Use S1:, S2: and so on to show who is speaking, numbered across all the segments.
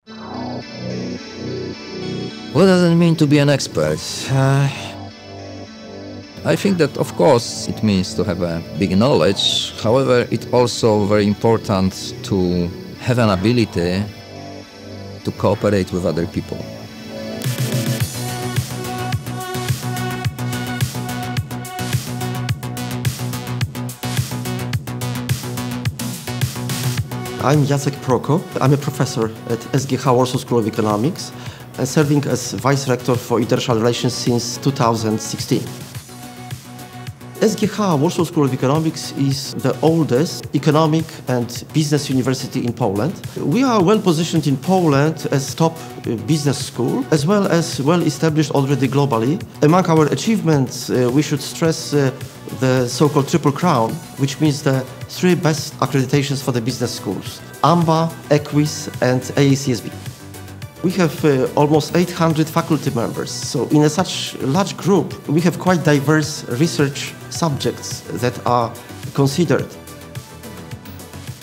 S1: What does it mean to be an expert? I think that, of course, it means to have a big knowledge. However, it's also very important to have an ability to cooperate with other people.
S2: I'm Jacek Proko. I'm a professor at SGH Warsaw School of Economics and serving as Vice Rector for International Relations since 2016. SGH Warsaw School of Economics is the oldest economic and business university in Poland. We are well positioned in Poland as top business school, as well as well established already globally. Among our achievements, we should stress the so-called Triple Crown, which means the three best accreditations for the business schools: AMBA, EQUIS, and AACSB. We have almost 800 faculty members, so in such large group, we have quite diverse research subjects that are considered.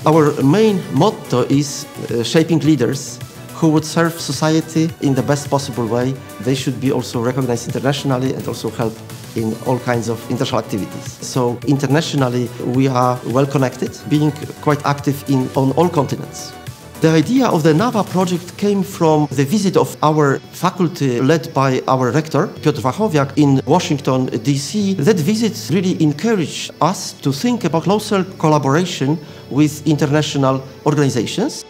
S2: Our main motto is shaping leaders who would serve society in the best possible way. They should be also recognized internationally and also help in all kinds of international activities. So internationally, we are well connected, being quite active on all continents. The idea of the NAVA project came from the visit of our faculty led by our rector, Piotr Wachowiak, in Washington, D.C. That visit really encouraged us to think about closer collaboration with international organizations.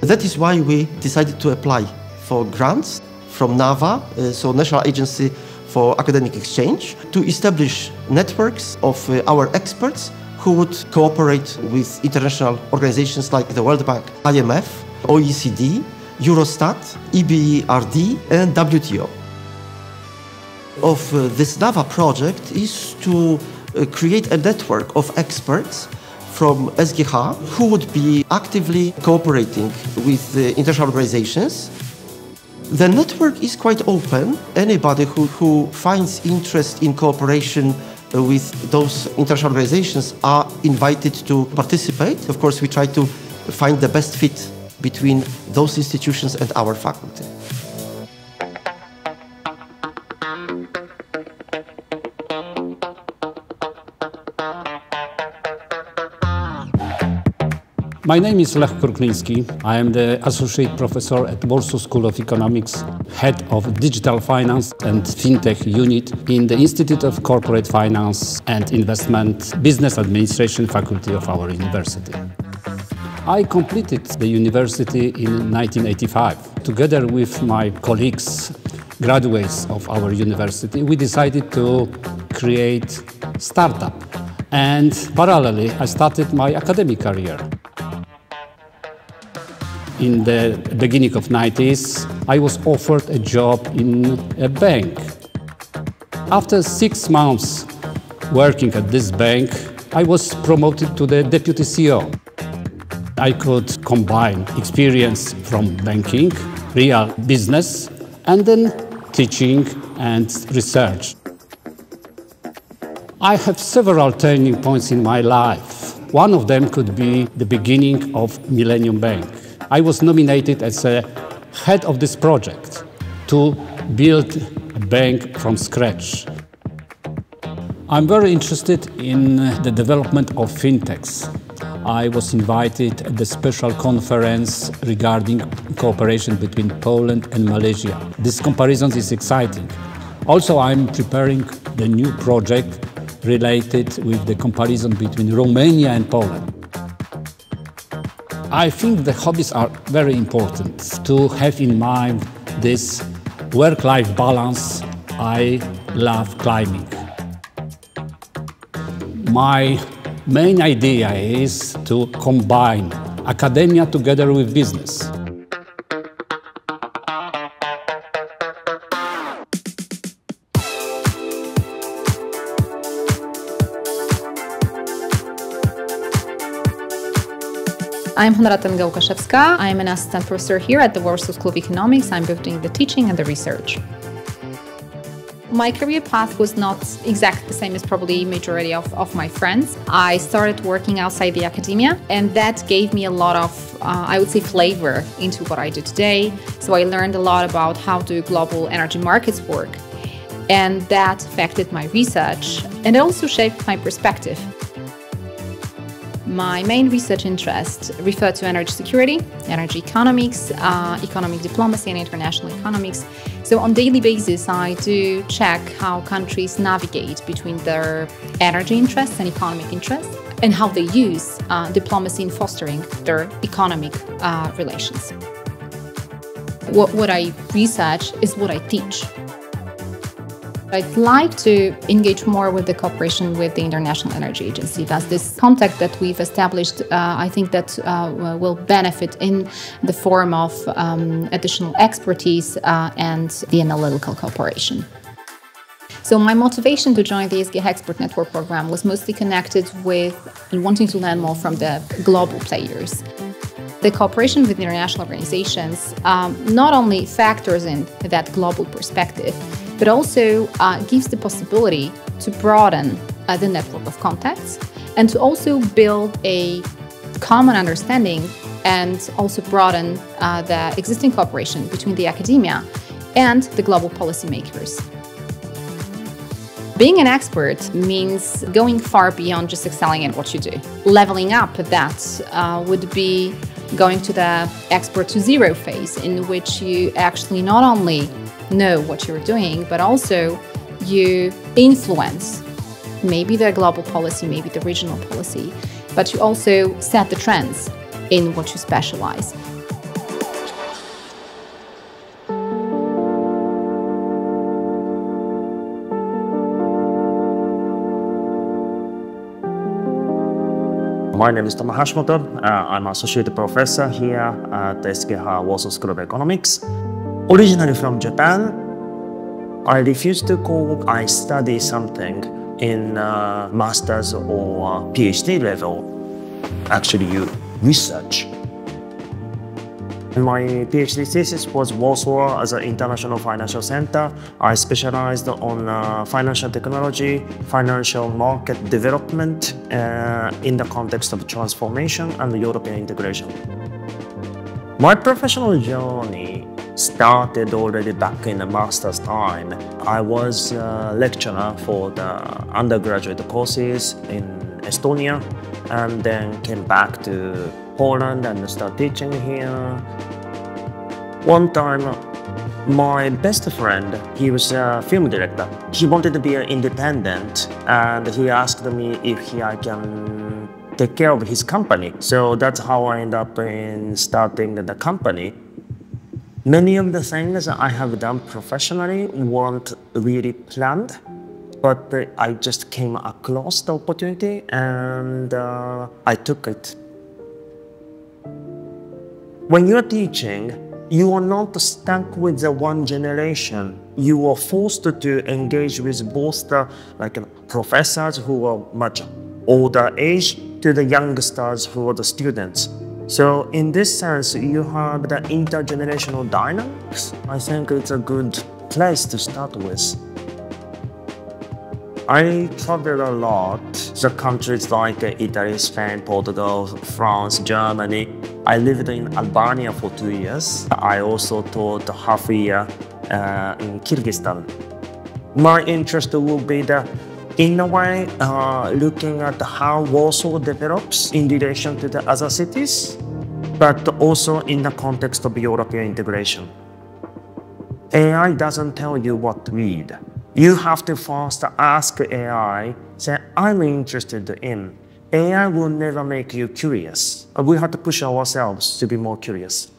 S2: That is why we decided to apply for grants from NAVA, so National Agency for Academic Exchange, to establish networks of our experts who would cooperate with international organizations like the World Bank, IMF, OECD, Eurostat, EBRD, and WTO. Of this NAVA project is to create a network of experts from SGH who would be actively cooperating with the international organizations. The network is quite open. Anybody who finds interest in cooperation with those international organizations are invited to participate. Of course, we try to find the best fit between those institutions and our faculty.
S3: My name is Lech Krukliński. I am the Associate Professor at Warsaw School of Economics, Head of Digital Finance and FinTech Unit in the Institute of Corporate Finance and Investment Business Administration Faculty of our university. I completed the university in 1985. Together with my colleagues, graduates of our university, we decided to create a startup. And parallelly, I started my academic career. In the beginning of the 90s, I was offered a job in a bank. After 6 months working at this bank, I was promoted to the deputy CEO. I could combine experience from banking, real business, and then teaching and research. I have several turning points in my life. One of them could be the beginning of Millennium Bank. I was nominated as a head of this project to build a bank from scratch. I'm very interested in the development of fintechs. I was invited at the special conference regarding cooperation between Poland and Malaysia. This comparison is exciting. Also, I'm preparing the new project related with the comparison between Romania and Poland. I think the hobbies are very important to have in mind this work-life balance. I love climbing. My main idea is to combine academia together with business.
S4: I'm Honorata Łukaszewska. I'm an assistant professor here at the Warsaw School of Economics. I'm both doing the teaching and the research. My career path was not exactly the same as probably majority of my friends. I started working outside the academia, and that gave me a lot of, I would say, flavor into what I do today. So I learned a lot about how do global energy markets work, and that affected my research, and it also shaped my perspective. My main research interests refer to energy security, energy economics, economic diplomacy, and international economics. So on a daily basis, I do check how countries navigate between their energy interests and economic interests, and how they use diplomacy in fostering their economic relations. What I research is what I teach. I'd like to engage more with the cooperation with the International Energy Agency. That's this contact that we've established, I think that will benefit in the form of additional expertise and the analytical cooperation. So my motivation to join the SGH Expert Network program was mostly connected with wanting to learn more from the global players. The cooperation with international organizations not only factors in that global perspective, but also gives the possibility to broaden the network of contacts and to also build a common understanding and also broaden the existing cooperation between the academia and the global policymakers. Being an expert means going far beyond just excelling at what you do. Leveling up, that would be going to the expert to zero phase, in which you actually not only know what you're doing, but also you influence maybe the global policy, maybe the regional policy, but you also set the trends in what you specialize.
S5: My name is Tomas Hashimoto. I'm an associate professor here at the SGH Warsaw School of Economics. Originally from Japan, I refuse to call I study something in master's or PhD level. Actually, you research. My PhD thesis was Warsaw as an international financial center. I specialized on financial technology, financial market development in the context of transformation and European integration. My professional journey started already back in the master's time. I was a lecturer for the undergraduate courses in Estonia, and then came back to Poland and started teaching here. One time, my best friend, he was a film director. He wanted to be independent, and he asked me if I can take care of his company. So that's how I ended up in starting the company. Many of the things I have done professionally weren't really planned, but I just came across the opportunity and I took it. When you're teaching, you are not stuck with the one generation. You are forced to engage with both the professors who are much older age to the youngsters who are the students. So in this sense, you have the intergenerational dynamics. I think it's a good place to start with. I travel a lot. The countries like Italy, Spain, Portugal, France, Germany. I lived in Albania for 2 years. I also taught half a year in Kyrgyzstan. My interest will be in a way, looking at how Warsaw develops in relation to the other cities, but also in the context of European integration. AI doesn't tell you what to read. You have to first ask AI, say, I'm interested in. AI will never make you curious. We have to push ourselves to be more curious.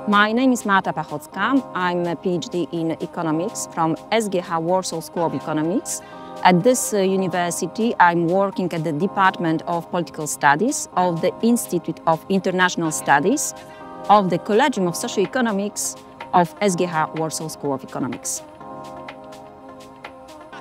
S6: My name is Marta Pachocka. I'm a PhD in economics from SGH Warsaw School of Economics. At this university, I'm working at the Department of Political Studies of the Institute of International Studies of the Collegium of Socioeconomics of SGH Warsaw School of Economics.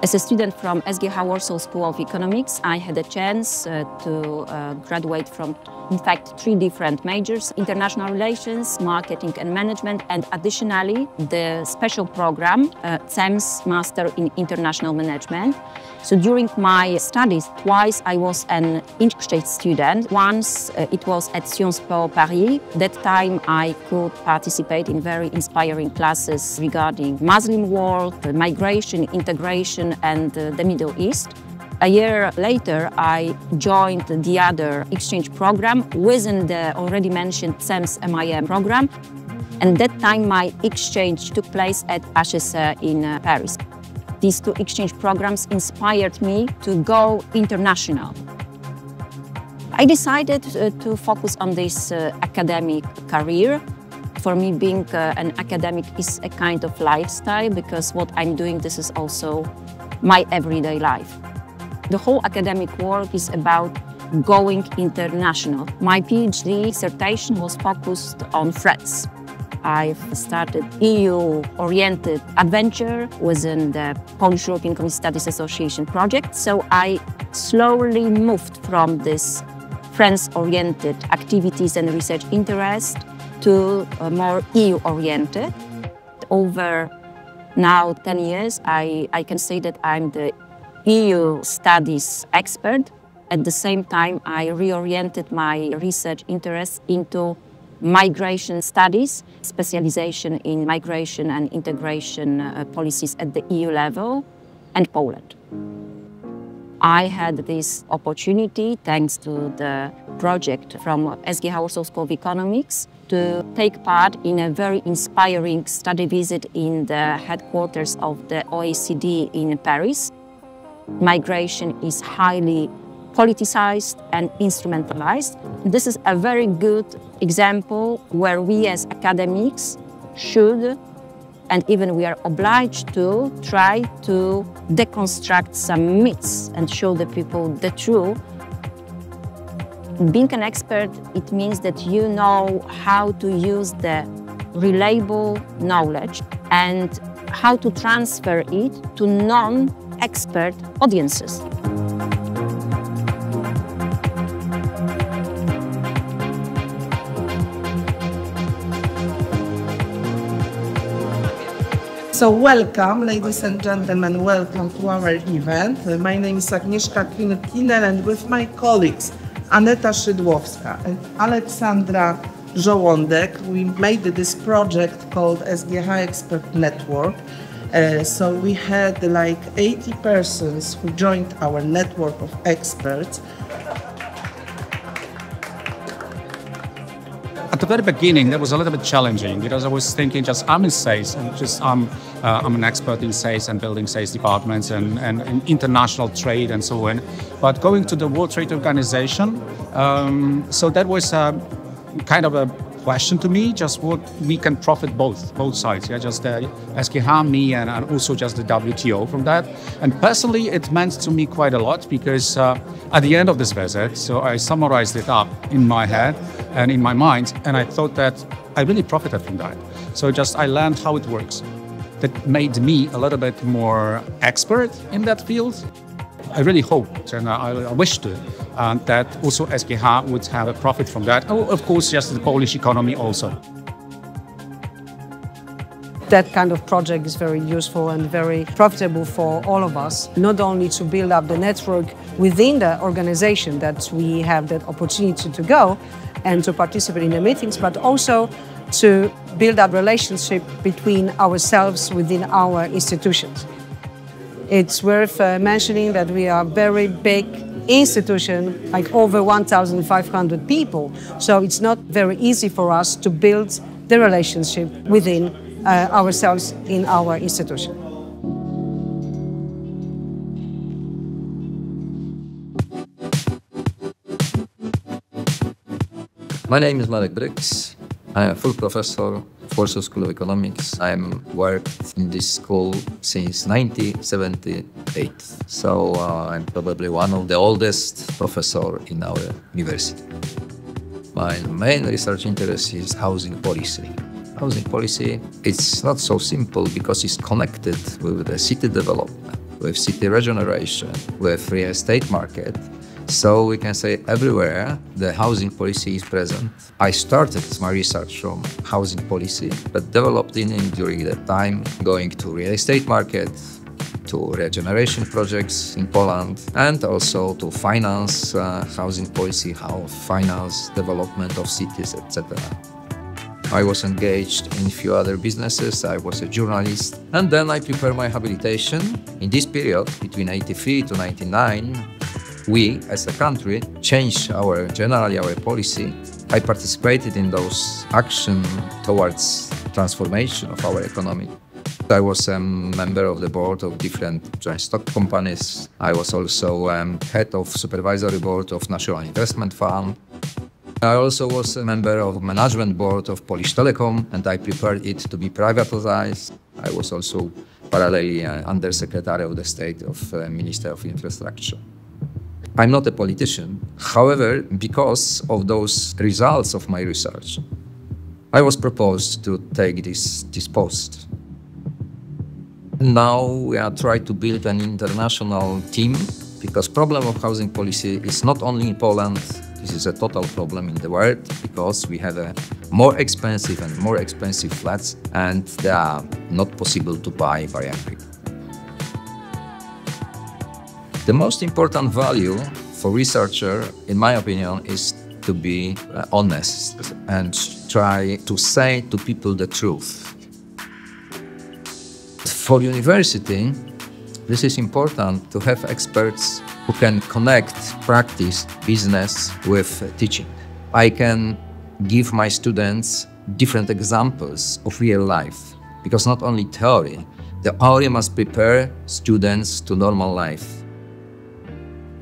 S6: As a student from SGH Warsaw School of Economics, I had a chance to graduate from, in fact, 3 different majors: international relations, marketing and management, and additionally, the special program, CEMS Master in International Management. So during my studies, twice I was an exchange student. Once it was at Sciences Po Paris. That time I could participate in very inspiring classes regarding Muslim world, migration, integration, and the Middle East. A year later, I joined the other exchange program within the already mentioned CEMS MIM program. And that time my exchange took place at HEC in Paris. These 2 exchange programs inspired me to go international. I decided to focus on this academic career. For me, being an academic is a kind of lifestyle, because what I'm doing, this is also my everyday life. The whole academic work is about going international. My PhD dissertation was focused on France. I've started EU-oriented adventure within the Polish European Community Studies Association project. So I slowly moved from this France-oriented activities and research interest to more EU-oriented. Over now 10 years, I can say that I'm the EU studies expert. At the same time, I reoriented my research interests into migration studies, specialization in migration and integration policies at the EU level, and Poland. I had this opportunity, thanks to the project from SGH Warsaw School of Economics, to take part in a very inspiring study visit in the headquarters of the OECD in Paris. Migration is highly politicized and instrumentalized. This is a very good example where we as academics should, and even we are obliged to, try to deconstruct some myths and show the people the truth. Being an expert, it means that you know how to use the reliable knowledge and how to transfer it to non-expert audiences.
S7: So welcome, ladies and gentlemen, welcome to our event. My name is Agnieszka Kinel, and with my colleagues Aneta Szydłowska and Aleksandra Żołądek, we made this project called SGH Expert Network. So we had like 80 persons who joined our network of experts.
S8: At the very beginning, that was a little bit challenging because I was thinking I'm in sales and I'm an expert in sales and building sales departments and international trade and so on. But going to the World Trade Organization, so that was kind of a question to me, just what we can profit both sides, yeah, just the SGH, me, and also just the WTO from that. And personally, it meant to me quite a lot because at the end of this visit, so I summarized it up in my head and in my mind, and I thought that I really profited from that. So just I learned how it works. That made me a little bit more expert in that field. I really hoped and I wished that also SGH would have a profit from that. Oh, of course, just the Polish economy also.
S9: That kind of project is very useful and very profitable for all of us, not only to build up the network within the organization that we have that opportunity to go and to participate in the meetings, but also to build up relationship between ourselves within our institutions. It's worth mentioning that we are a very big institution, like over 1,500 people. So it's not very easy for us to build the relationship within ourselves in our institution.
S1: My name is Marek Bryks. I am a full professor of Warsaw School of Economics. I'm worked in this school since 1978. So I'm probably one of the oldest professors in our university. My main research interest is housing policy. Housing policy, it's not so simple because it's connected with the city development. with city regeneration, with real estate market. So we can say everywhere the housing policy is present. I started my research from housing policy, but developed in during that time, going to real estate market, to regeneration projects in Poland, and also to finance housing policy, how finance development of cities, etc. I was engaged in a few other businesses, I was a journalist, and then I prepared my habilitation. In this period, between 83 to 99, we, as a country, changed generally our policy. I participated in those actions towards transformation of our economy. I was a member of the board of different joint stock companies. I was also head of supervisory board of National Investment Fund. I also was a member of management board of Polish Telecom, and I prepared it to be privatized. I was also parallelly Undersecretary of the State of Minister of Infrastructure. I'm not a politician. However, because of those results of my research, I was proposed to take this post. Now we are trying to build an international team, because problem of housing policy is not only in Poland. This is a total problem in the world, because we have a more expensive flats, and they are not possible to buy very quickly. The most important value for researcher, in my opinion, is to be honest and try to say to people the truth. For university, this is important to have experts who can connect practice, business with teaching. I can give my students different examples of real life, because not only theory, the theory must prepare students to normal life.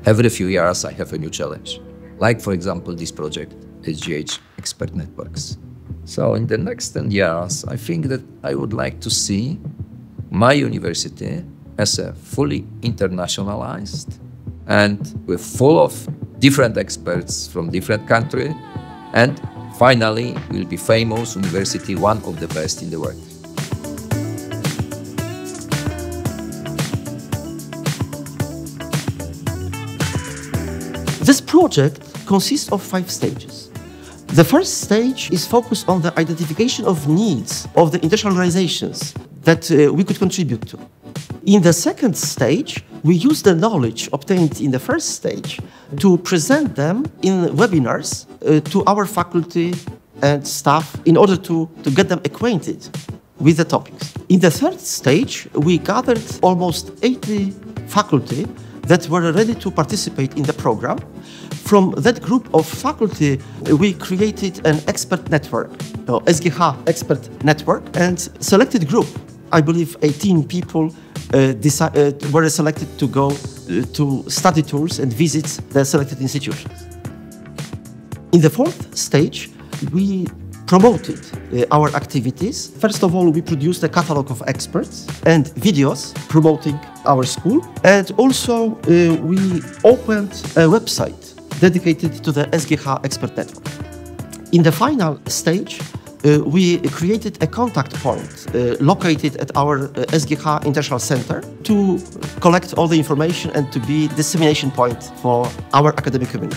S1: Every few years I have a new challenge, like for example this project, SGH Expert Networks. So in the next 10 years, I think that I would like to see my university as a fully internationalized and with full of different experts from different countries, and finally will be famous university, one of the best in the world.
S2: This project consists of 5 stages. The first stage is focused on the identification of needs of the international organizations that we could contribute to. In the second stage, we use the knowledge obtained in the first stage to present them in webinars to our faculty and staff in order to get them acquainted with the topics. In the third stage, we gathered almost 80 faculty that were ready to participate in the program. From that group of faculty, we created an expert network, the SGH Expert Network, and selected group, I believe 18 people were selected to go to study tours and visit the selected institutions. In the fourth stage, we promoted our activities. First of all, we produced a catalog of experts and videos promoting our school. And also, we opened a website dedicated to the SGH Expert Network. In the final stage, we created a contact point located at our SGH International Center to collect all the information and to be dissemination point for our academic community.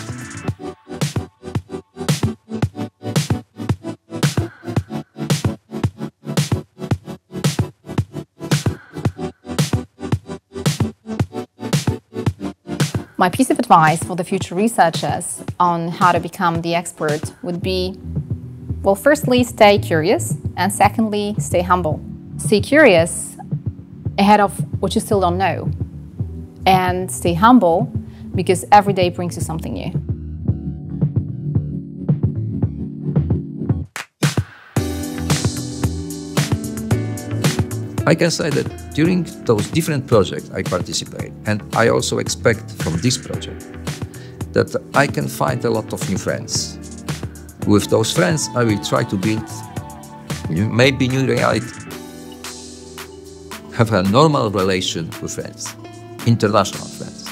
S4: My piece of advice for the future researchers on how to become the expert would be, well, firstly, stay curious, and secondly, stay humble. Stay curious ahead of what you still don't know, and stay humble because every day brings you something new.
S1: I can say that during those different projects I participate, and I also expect from this project that I can find a lot of new friends. With those friends, I will try to build maybe new reality. Have a normal relation with friends, international friends.